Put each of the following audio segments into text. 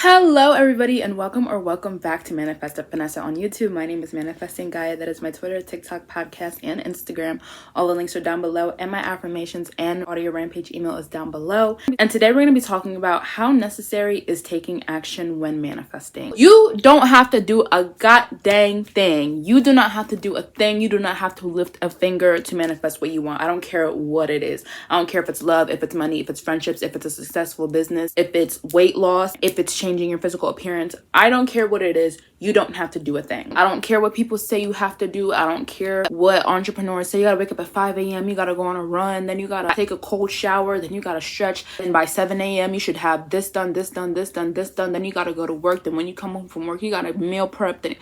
Hello everybody and welcome back to Manifest with Finesse on YouTube. My name is Manifesting Gaia. That is my Twitter, TikTok, podcast, and Instagram. All the links are down below, and my affirmations and audio rampage email is down below. And today we're going to be talking about how necessary is taking action when manifesting. You don't have to do a god dang thing. You do not have to do a thing. You do not have to lift a finger to manifest what you want. I don't care what it is. I don't care if it's love, if it's money, if it's friendships, if it's a successful business, if it's weight loss, if it's changing your physical appearance. I don't care what it is. You don't have to do a thing. I don't care what people say you have to do. I don't care what entrepreneurs say. You gotta wake up at 5 a.m. You gotta go on a run. Then you gotta take a cold shower. Then you gotta stretch. And by 7 a.m. you should have this done, this done, this done, this done. Then you gotta go to work. Then when you come home from work, you gotta meal prep. Then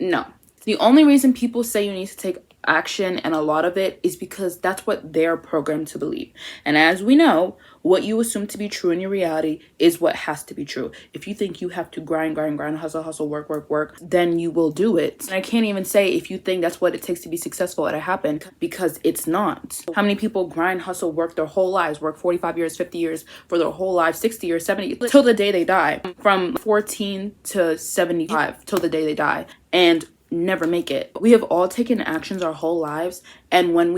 no. The only reason people say you need to take action, and a lot of it, is because that's what they're programmed to believe. And as we know, what you assume to be true in your reality is what has to be true. If you think you have to grind, hustle, work, then you will do it. And I can't even say if you think that's what it takes to be successful at it happen, because it's not. How many people grind, hustle, work their whole lives, work 45 years, 50 years for their whole lives, 60 years, 70, till the day they die, from 14 to 75 till the day they die, and never make it. We have all taken actions our whole lives, and when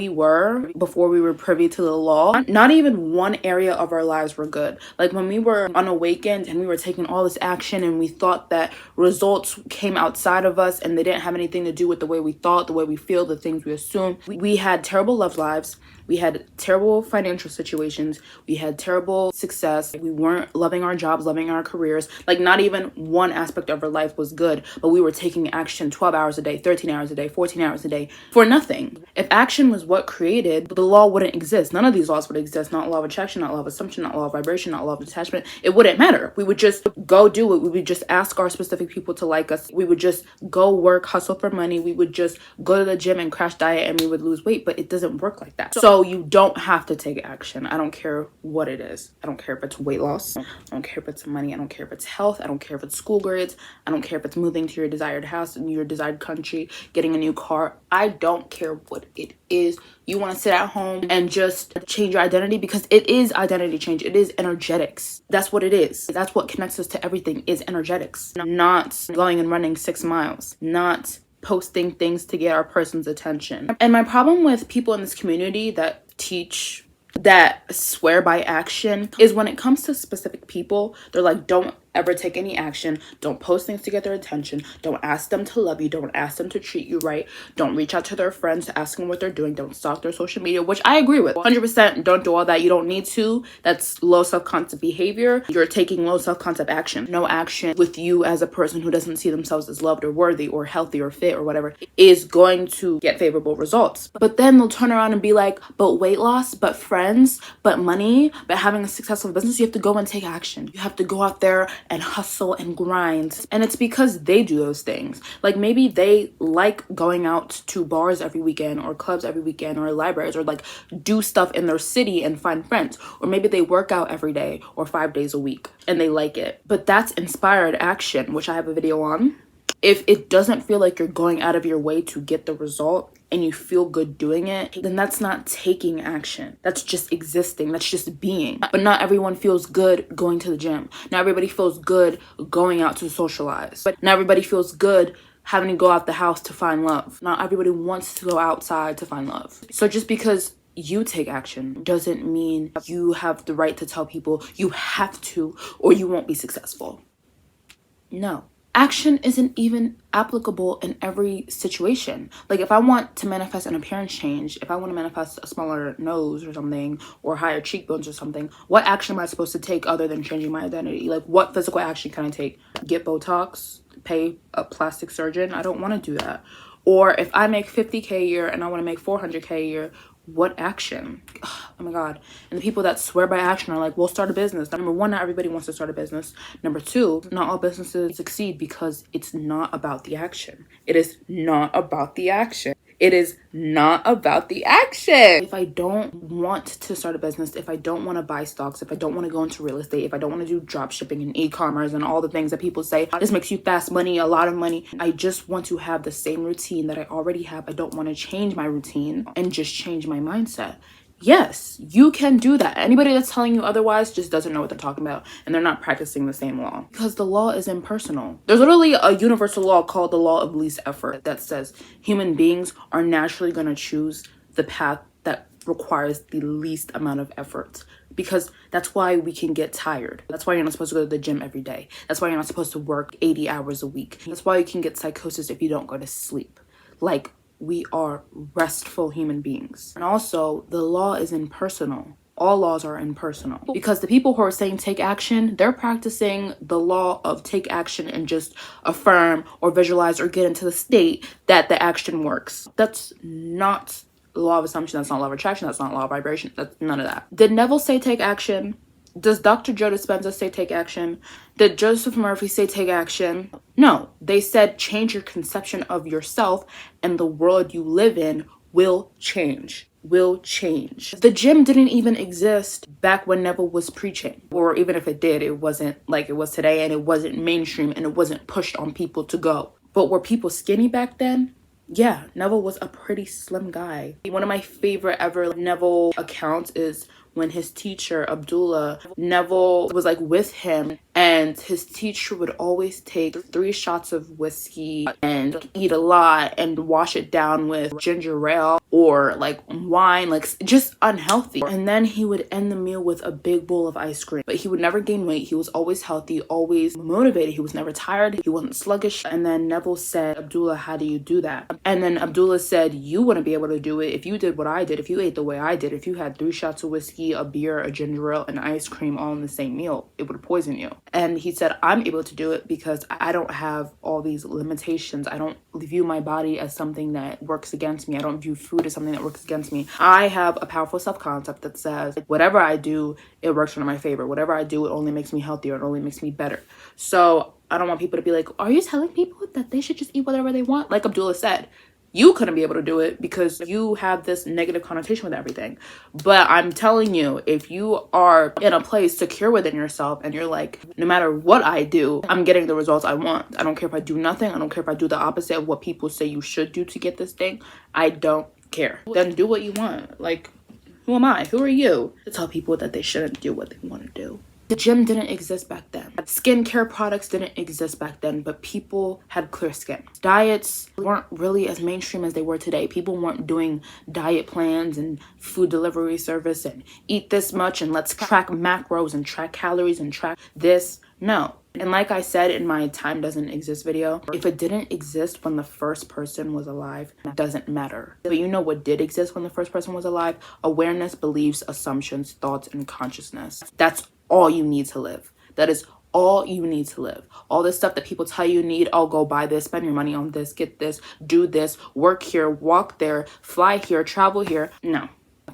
before we were privy to the law, not even one area of our lives were good. Like when we were unawakened and we were taking all this action and we thought that results came outside of us and they didn't have anything to do with the way we thought, the way we feel, the things we assume. We had terrible love lives. We had terrible financial situations. We had terrible success. We weren't loving our jobs, loving our careers. Like not even one aspect of our life was good, but we were taking action 12 hours a day, 13 hours a day, 14 hours a day for nothing. If action was what created, the law wouldn't exist. None of these laws would exist. Not law of attraction, not law of assumption, not law of vibration, not law of detachment. It wouldn't matter. We would just go do it. We would just ask our specific people to like us. We would just go work, hustle for money. We would just go to the gym and crash diet and we would lose weight, but it doesn't work like that. So you don't have to take action. I don't care what it is. I don't care if it's weight loss. I don't care if it's money. I don't care if it's health. I don't care if it's school grades. I don't care if it's moving to your desired house in your desired country, getting a new car. I don't care what it is. You want to sit at home and just change your identity, because it is identity change. It is energetics. That's what it is. That's what connects us to everything, is energetics. Not going and running 6 miles. Not posting things to get our person's attention. And my problem with people in this community that swear by action is when it comes to specific people, they're like, don't ever take any action. Don't post things to get their attention. Don't ask them to love you. Don't ask them to treat you right. Don't reach out to their friends to ask them what they're doing. Don't stalk their social media, which I agree with 100%. Don't do all that. You don't need to. That's low self-concept behavior. You're taking low self-concept action. No action with you as a person who doesn't see themselves as loved or worthy or healthy or fit or whatever is going to get favorable results. But then they'll turn around and be like, but weight loss, but friends, but money, but having a successful business, you have to go and take action. You have to go out there and hustle and grind. And it's because they do those things. Like maybe they like going out to bars every weekend or clubs every weekend or libraries, or like do stuff in their city and find friends. Or maybe they work out every day or 5 days a week and they like it. But that's inspired action, which I have a video on. If it doesn't feel like you're going out of your way to get the result and you feel good doing it, then that's not taking action. That's just existing. That's just being. But not everyone feels good going to the gym. Not everybody feels good going out to socialize. But not everybody feels good having to go out the house to find love. Not everybody wants to go outside to find love. So just because you take action doesn't mean you have the right to tell people you have to or you won't be successful. No. Action isn't even applicable in every situation. Like if I want to manifest an appearance change, if I want to manifest a smaller nose or something, or higher cheekbones or something, what action am I supposed to take other than changing my identity? Like what physical action can I take? Get Botox? Pay a plastic surgeon? I don't want to do that. Or if I make 50K a year and I want to make 400K a year, what action? Oh my God. And the people that swear by action are like, we'll start a business. Number one, not everybody wants to start a business. Number two, not all businesses succeed because it's not about the action. It is not about the action. It is not about the action. If I don't want to start a business, if I don't want to buy stocks, if I don't want to go into real estate, if I don't want to do drop shipping and e-commerce and all the things that people say, this makes you fast money, a lot of money. I just want to have the same routine that I already have. I don't want to change my routine and just change my mindset. Yes, you can do that. Anybody that's telling you otherwise just doesn't know what they're talking about, and they're not practicing the same law, because the law is impersonal. There's literally a universal law called the law of least effort that says human beings are naturally going to choose the path that requires the least amount of effort, because that's why we can get tired. That's why you're not supposed to go to the gym every day. That's why you're not supposed to work 80 hours a week. That's why you can get psychosis if you don't go to sleep. Like, we are restful human beings. And also, the law is impersonal. All laws are impersonal, because the people who are saying take action, they're practicing the law of take action and just affirm or visualize or get into the state that the action works. That's not law of assumption. That's not law of attraction. That's not law of vibration. That's none of that. Did Neville say take action? Does Dr. Joe Dispenza say take action? Did Joseph Murphy say take action? No, they said change your conception of yourself, and the world you live in will change. Will change. The gym didn't even exist back when Neville was preaching, or even if it did, it wasn't like it was today, and it wasn't mainstream, and it wasn't pushed on people to go. But were people skinny back then? Yeah, Neville was a pretty slim guy. One of my favorite ever Neville accounts is when his teacher, Abdullah, Neville was like with him, and his teacher would always take 3 shots of whiskey and eat a lot and wash it down with ginger ale or like wine, like just unhealthy. And then he would end the meal with a big bowl of ice cream. But he would never gain weight. He was always healthy, always motivated. He was never tired. He wasn't sluggish. And then Neville said, Abdullah, how do you do that? And then Abdullah said, you wouldn't be able to do it if you did what I did, if you ate the way I did, if you had 3 shots of whiskey, a beer, a ginger ale, and ice cream all in the same meal. It would poison you. And he said, I'm able to do it because I don't have all these limitations. I don't view my body as something that works against me. I don't view food as something that works against me. I have a powerful self-concept that says whatever I do, it works in my favor. Whatever I do, it only makes me healthier. It only makes me better. So I don't want people to be like, are you telling people that they should just eat whatever they want? Like Abdullah said, you couldn't be able to do it because you have this negative connotation with everything. But I'm telling you, if you are in a place secure within yourself and you're like, no matter what I do, I'm getting the results I want. I don't care if I do nothing. I don't care if I do the opposite of what people say you should do to get this thing. I don't care. Then do what you want. Like, who am I? Who are you to tell people that they shouldn't do what they want to do? The gym didn't exist back then. Skincare products didn't exist back then, but people had clear skin. Diets weren't really as mainstream as they were today. People weren't doing diet plans and food delivery service and eat this much and let's track macros and track calories and track this. No. And like I said in my time doesn't exist video, if it didn't exist when the first person was alive, it doesn't matter. But you know what did exist when the first person was alive? Awareness, beliefs, assumptions, thoughts, and consciousness. That's all you need to live. That is all you need to live. All this stuff that people tell you need, oh, go buy this, spend your money on this, get this, do this, work here, walk there, fly here, travel here. No.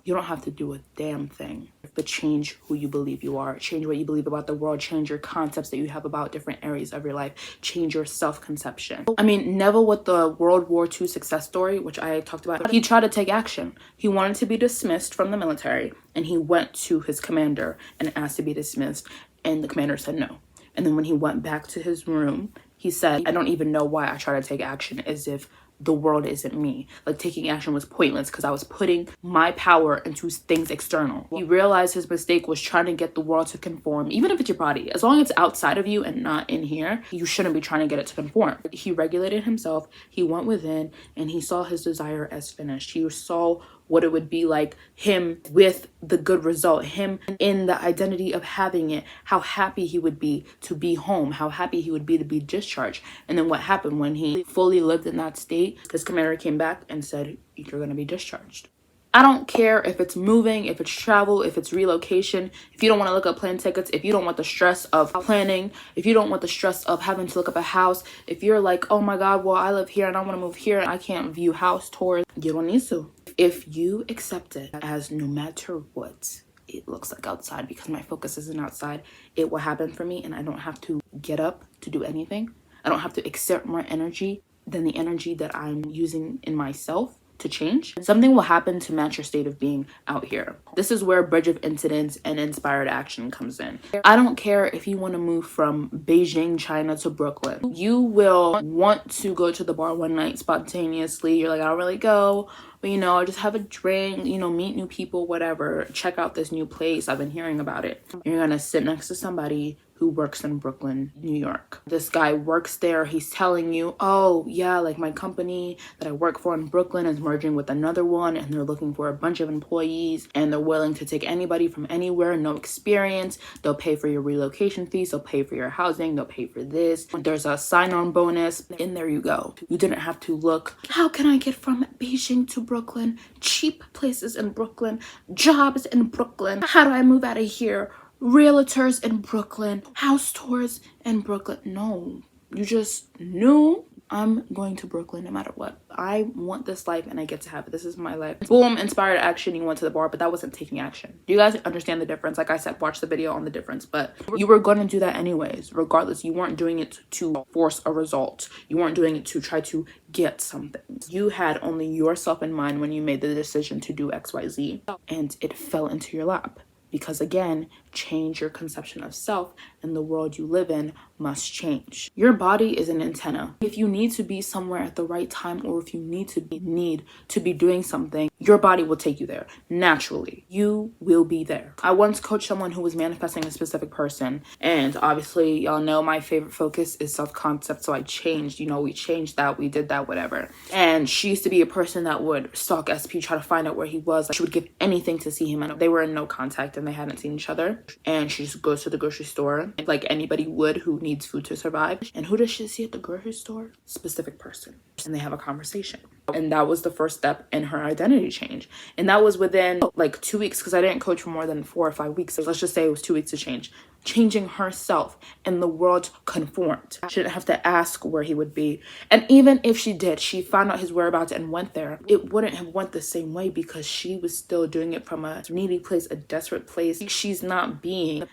You don't have to do a damn thing, but change who you believe you are. Change what you believe about the world. Change your concepts that you have about different areas of your life. Change your self-conception. I mean, Neville with the World War II success story, which I talked about, he tried to take action. He wanted to be dismissed from the military, and he went to his commander and asked to be dismissed, and the commander said no. And then when he went back to his room, he said, I don't even know why I try to take action, as if the world isn't me. Like, taking action was pointless because I was putting my power into things external. He realized his mistake was trying to get the world to conform, even if it's your body. As long as it's outside of you and not in here, you shouldn't be trying to get it to conform. He regulated himself, he went within, and he saw his desire as finished. He saw what it would be like, him with the good result, him in the identity of having it, how happy he would be to be home, how happy he would be to be discharged. And then what happened when he fully lived in that state? His commander came back and said, you're going to be discharged. I don't care if it's moving, if it's travel, if it's relocation, if you don't want to look up plane tickets, if you don't want the stress of planning, if you don't want the stress of having to look up a house, if you're like, oh my God, well, I live here and I want to move here and I can't view house tours, you don't need to. If you accept it as no matter what it looks like outside, because my focus isn't outside, it will happen for me and I don't have to get up to do anything. I don't have to exert more energy than the energy that I'm using in myself to change, something will happen to match your state of being out here. This is where bridge of incidents and inspired action comes in. I don't care if you want to move from Beijing, China to Brooklyn. You will want to go to the bar one night spontaneously. You're like, I don't really go, but you know, I just have a drink, you know, meet new people, whatever. Check out this new place. I've been hearing about it. You're gonna sit next to somebody who works in Brooklyn, New York. This guy works there. He's telling you, oh yeah, like my company that I work for in Brooklyn is merging with another one and they're looking for a bunch of employees and they're willing to take anybody from anywhere, no experience. They'll pay for your relocation fees. They'll pay for your housing. They'll pay for this. There's a sign-on bonus. And there you go. You didn't have to look, how can I get from Beijing to Brooklyn? Cheap places in Brooklyn, jobs in Brooklyn. How do I move out of here? Realtors in Brooklyn, house tours in Brooklyn. No, you just knew, I'm going to Brooklyn no matter what. I want this life and I get to have it. This is my life. Boom, inspired action. You went to the bar, but that wasn't taking action. Do you guys understand the difference? Like I said, watch the video on the difference, but you were going to do that anyways, regardless. You weren't doing it to force a result. You weren't doing it to try to get something. You had only yourself in mind when you made the decision to do XYZ, and it fell into your lap. Because again, change your conception of self and the world you live in must change. Your body is an antenna. If you need to be somewhere at the right time, or if you need to be doing something, your body will take you there naturally. You will be there. I once coached someone who was manifesting a specific person, and obviously y'all know my favorite focus is self-concept, so I changed, you know, we changed that, we did that, whatever. And she used to be a person that would stalk SP, try to find out where he was. Like, she would give anything to see him, and they were in no contact and they hadn't seen each other. And she just goes to the grocery store like anybody would who needs food to survive. And who does she see at the grocery store? Specific person. And they have a conversation. And that was the first step in her identity change. And that was within like 2 weeks, because I didn't coach for more than 4 or 5 weeks. So let's just say it was 2 weeks to change. Changing herself, and the world conformed. She didn't have to ask where he would be. And even if she did, she found out his whereabouts and went there, it wouldn't have went the same way, because she was still doing it from a needy place, a desperate place. She's being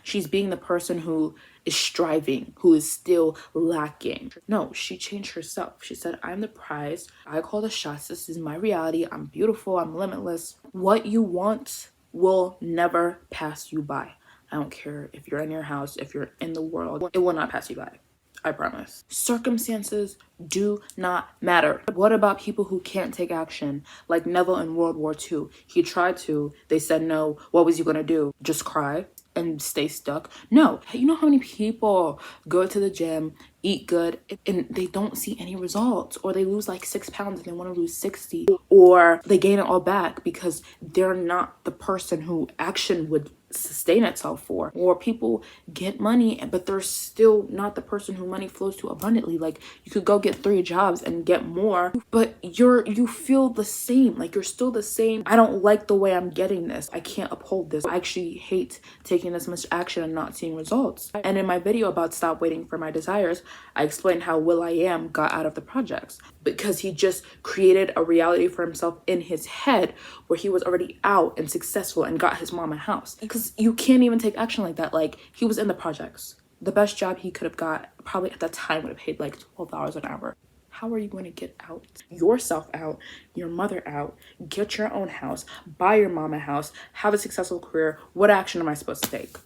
the person who is striving, who is still lacking. No, she changed herself. She said, I'm the prize. I call the shots. This is my reality. I'm beautiful. I'm limitless. What you want will never pass you by. I don't care if you're in your house, if you're in the world, it will not pass you by. I promise. Circumstances do not matter. What about people who can't take action? Like Neville in World War II. He tried to. They said no. What was he going to do? Just cry and stay stuck? No. You know how many people go to the gym, eat good, and they don't see any results, or they lose like 6 pounds and they want to lose 60, or they gain it all back because they're not the person who action would sustain itself for. Or people get money but they're still not the person who money flows to abundantly. Like, you could go get 3 jobs and get more, but you feel the same. Like, you're still the same. I don't like the way I'm getting this. I can't uphold this. I actually hate taking this much action and not seeing results. And in my video about stop waiting for my desires, I explained how will.i.am got out of the projects because he just created a reality for himself in his head where he was already out and successful and got his mom a house. Because you can't even take action like that. Like, he was in the projects. The best job he could have got probably at that time would have paid like $12 an hour. How are you going to get out? Yourself out, your mother out, get your own house, buy your mom a house, have a successful career? What action am I supposed to take?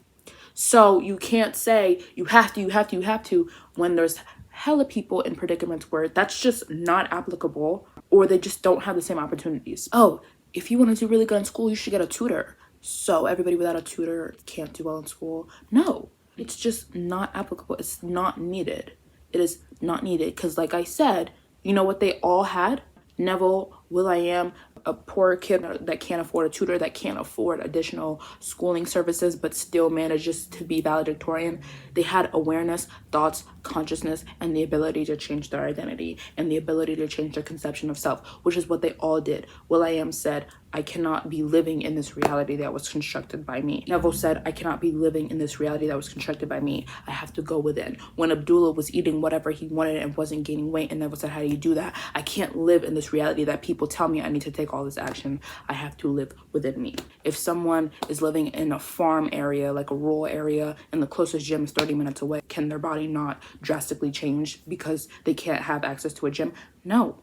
So you can't say you have to when there's hella people in predicaments where that's just not applicable, or they just don't have the same opportunities. Oh, if you want to do really good in school, you should get a tutor. So everybody without a tutor can't do well in school. No, it's just not applicable. It's not needed. It is not needed, because like I said, you know what they all had? Neville, will.i.am, a poor kid that can't afford a tutor, that can't afford additional schooling services, but still manages to be valedictorian. They had awareness, thoughts, consciousness, and the ability to change their identity and the ability to change their conception of self, which is what they all did. will.i.am said, I cannot be living in this reality that was constructed by me. Neville said, I cannot be living in this reality that was constructed by me. I have to go within. When Abdullah was eating whatever he wanted and wasn't gaining weight, and Neville said, how do you do that? I can't live in this reality that people tell me I need to take all this action. I have to live within me. If someone is living in a farm area, like a rural area, and the closest gym is 30 minutes away, can their body not drastically change because they can't have access to a gym? No.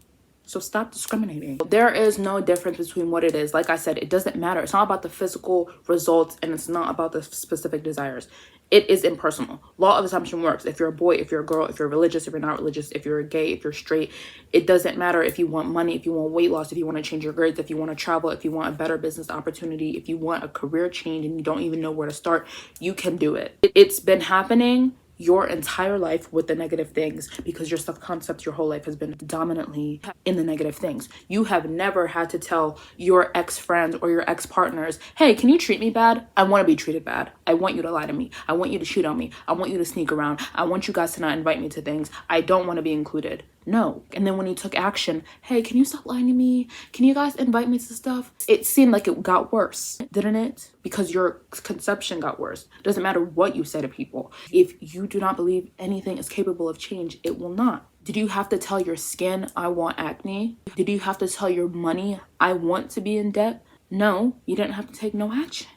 So stop discriminating. There is no difference between what it is. Like I said, it doesn't matter. It's not about the physical results, and it's not about the specific desires. It is impersonal. Law of assumption works. If you're a boy, if you're a girl, if you're religious, if you're not religious, if you're gay, if you're straight, it doesn't matter if you want money, if you want weight loss, if you want to change your grades, if you want to travel, if you want a better business opportunity, if you want a career change and you don't even know where to start, you can do it. It's been happening your entire life with the negative things because your self-concept your whole life has been dominantly in the negative things. You have never had to tell your ex-friends or your ex-partners, hey, can you treat me bad? I want to be treated bad. I want you to lie to me. I want you to cheat on me. I want you to sneak around. I want you guys to not invite me to things. I don't want to be included. No. And then when you took action, hey, can you stop lying to me? Can you guys invite me to stuff? It seemed like it got worse, didn't it? Because your conception got worse. It doesn't matter what you say to people. If you do not believe anything is capable of change, it will not. Did you have to tell your skin, I want acne? Did you have to tell your money, I want to be in debt? No, you didn't have to take no action.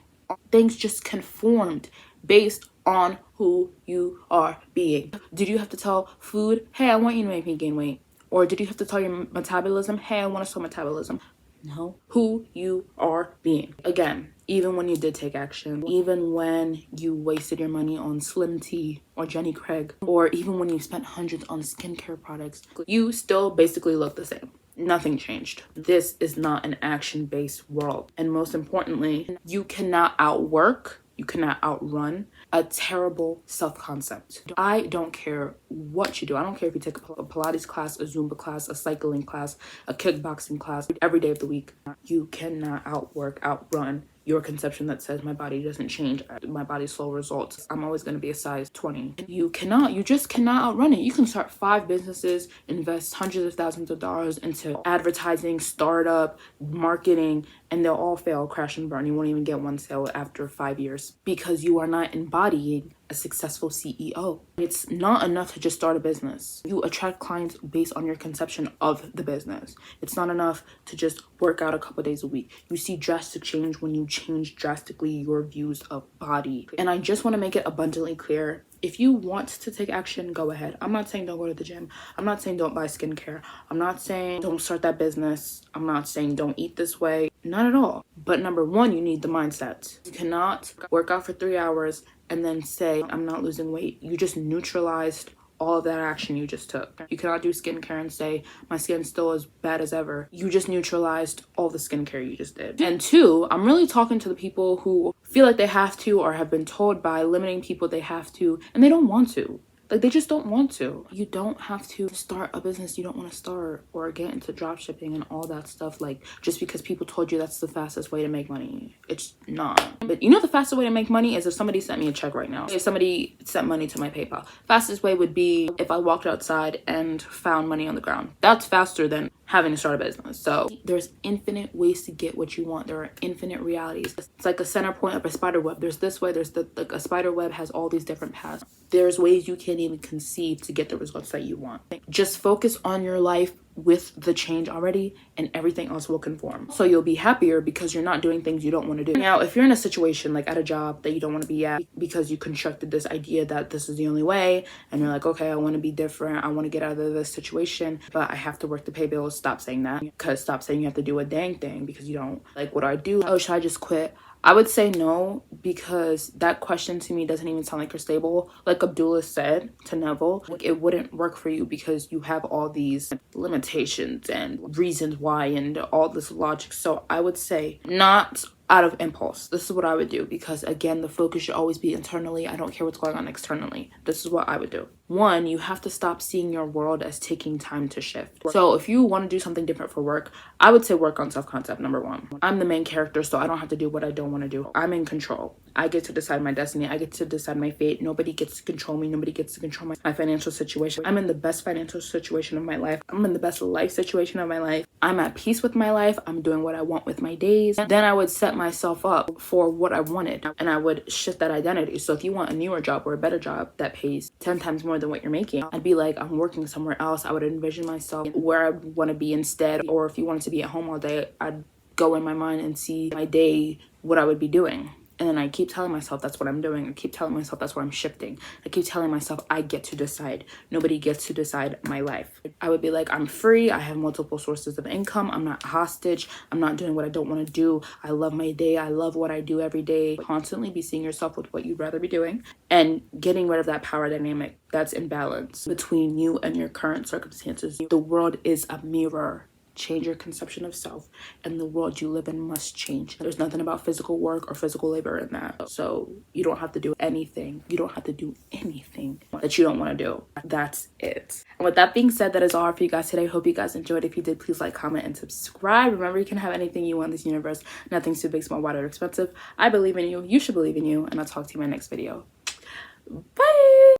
Things just conformed based on who you are being. Did you have to tell food, hey, I want you to make me gain weight? Or did you have to tell your metabolism, hey, I want to slow metabolism? No. Who you are being. Again, even when you did take action, even when you wasted your money on Slim Tea or Jenny Craig, or even when you spent hundreds on skincare products, you still basically look the same. Nothing changed. This is not an action-based world. And most importantly, you cannot outwork, you cannot outrun a terrible self-concept. I don't care what you do. I don't care if you take a Pilates class, a Zumba class, a cycling class, a kickboxing class, every day of the week. You cannot outwork, outrun your conception that says my body doesn't change, my body's slow results, I'm always going to be a size 20. You just cannot outrun it. You can start 5 businesses, invest hundreds of thousands of dollars into advertising, startup, marketing, and they'll all fail, crash and burn. You won't even get one sale after 5 years because you are not embodying a successful CEO. It's not enough to just start a business. You attract clients based on your conception of the business. It's not enough to just work out a couple days a week. You see drastic change when you change drastically your views of body. And I just want to make it abundantly clear, if you want to take action, go ahead. I'm not saying don't go to the gym. I'm not saying don't buy skincare. I'm not saying don't start that business. I'm not saying don't eat this way. Not at all. But number one, you need the mindset. You cannot work out for 3 hours and then say, I'm not losing weight. You just neutralized all of that action you just took. You cannot do skincare and say, my skin's still as bad as ever. You just neutralized all the skincare you just did. And 2, I'm really talking to the people who feel like they have to or have been told by limiting people they have to, and they don't want to. Like, they just don't want to. You don't have to start a business you don't want to start or get into drop shipping and all that stuff, like, just because people told you that's the fastest way to make money. It's not. But you know the fastest way to make money is if somebody sent me a check right now. If somebody sent money to my PayPal. Fastest way would be if I walked outside and found money on the ground. That's faster than having to start a business. So there's infinite ways to get what you want. There are infinite realities. It's like a center point of a spider web. There's this way, there's like a spider web has all these different paths. There's ways you can't even conceive to get the results that you want. Just focus on your life with the change already, and everything else will conform. So you'll be happier because you're not doing things you don't want to do. Now, if you're in a situation like at a job that you don't want to be at because you constructed this idea that this is the only way, and you're like, okay, I want to be different, I want to get out of this situation, but I have to work to pay bills, stop saying that. Because stop saying you have to do a dang thing because you don't. Like, what do I do? Oh, should I just quit? I would say no, because that question to me doesn't even sound like you're stable. Like Abdullah said to Neville, like, it wouldn't work for you because you have all these limitations and reasons why and all this logic. So I would say not out of impulse. This is what I would do, because again, the focus should always be internally. I don't care what's going on externally. This is what I would do. 1, you have to stop seeing your world as taking time to shift. So if you want to do something different for work, I would say work on self-concept, number 1. I'm the main character, so I don't have to do what I don't want to do. I'm in control. I get to decide my destiny. I get to decide my fate. Nobody gets to control me. Nobody gets to control my financial situation. I'm in the best financial situation of my life. I'm in the best life situation of my life. I'm at peace with my life. I'm doing what I want with my days. Then I would set myself up for what I wanted, and I would shift that identity. So if you want a newer job or a better job that pays 10 times more than what you're making, I'd be like, I'm working somewhere else. I would envision myself where I want to be instead. Or if you wanted to be at home all day, I'd go in my mind and see my day, what I would be doing. And then I keep telling myself that's what I'm doing. I keep telling myself that's what I'm shifting. I keep telling myself I get to decide. Nobody gets to decide my life. I would be like, I'm free. I have multiple sources of income. I'm not hostage. I'm not doing what I don't want to do. I love my day. I love what I do every day. Constantly be seeing yourself with what you'd rather be doing and getting rid of that power dynamic that's imbalance between you and your current circumstances. The world is a mirror. Change your conception of self, and the world you live in must change. There's nothing about physical work or physical labor in that. So you don't have to do anything. You don't have to do anything that you don't want to do. That's it. And with that being said, that is all for you guys today. Hope you guys enjoyed. If you did, please like, comment, and subscribe. Remember, you can have anything you want in this universe. Nothing's too big, small, wide, or expensive. I believe in you. You should believe in you. And I'll talk to you in my next video. Bye.